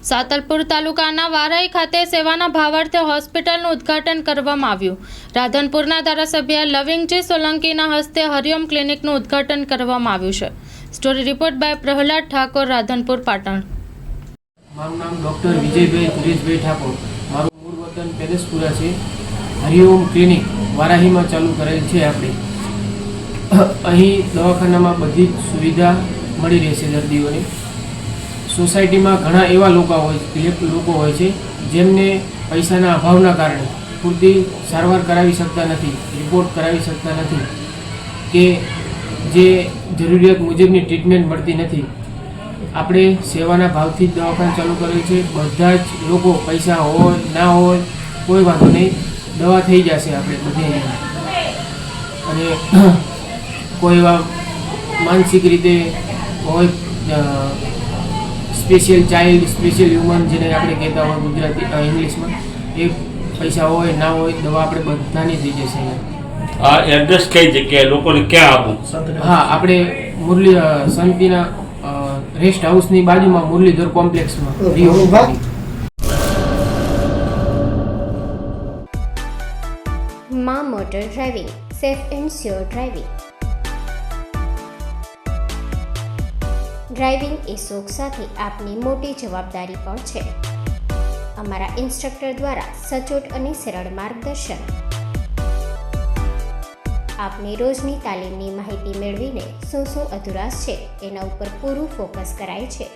સાતલપુર તાલુકાના વારાઈ ખાતે સેવાના ભાવાર્થે હોસ્પિટલનું ઉદ્ઘાટન કરવામાં આવ્યું. રાધનપુરના ધારાસભ્ય લવિંગજી સોલંકીના હસ્તે હરિઓમ ક્લિનિકનું ઉદ્ઘાટન કરવામાં આવ્યું છે. Story report by Prahlad Thakor, Radhanpur, Patan. મારું નામ ડૉક્ટર વિજયભાઈ સુરેશભાઈ ઠાકોર. મારું મૂળ વતન પેલેસપુરા છે. હરિઓમ ક્લિનિક વારાહીમાં ચાલુ કરેલ છે. આપણે અહીં દવાખાનામાં બધી જ સુવિધા મળી રહેશે દર્દીઓને. સોસાયટીમાં ઘણા એવા લોકો હોય છે જેમને પૈસાના અભાવના કારણે પૂરતી સારવાર કરાવી શકતા નથી, રિપોર્ટ કરાવી શકતા નથી કે જે જરૂરિયાત મુજબની ટ્રીટમેન્ટ મળતી નથી. આપણે સેવાના ભાવથી જ દવાખાનું ચાલુ કરેલ છે. બધા જ લોકો પૈસા હોય ના હોય કોઈ વાંધો નહીં, દવા થઈ જશે આપણે બધે. અને કોઈ એવા માનસિક રીતે હોય, સ્પેશિયલ ચાઇલ્ડ, સ્પેશિયલ હ્યુમન જેને આપણે કહેતા હોય ગુજરાતી ઇંગ્લિશમાં, એ પૈસા હોય ના હોય દવા આપણે બધાની થઈ જશે. આ એડ્રેસ કઈ જગ્યાએ લોકોને ક્યાં આપું? હા, આપણે મુરલી સંતિના રેસ્ટ હાઉસની બાજુમાં મુરલીધર કોમ્પ્લેક્સમાં. માં motor driving, safe and sure driving. Driving એ શોખ સાથે આપની મોટી જવાબદારી પણ છે. અમારા ઇન્સ્ટ્રક્ટર દ્વારા સચોટ અને સરળ માર્ગદર્શન. આપની રોજની તાલીમની માહિતી મેળવીને શું અધુરાશ છે તેના ઉપર પૂરું ફોકસ કરાય છે.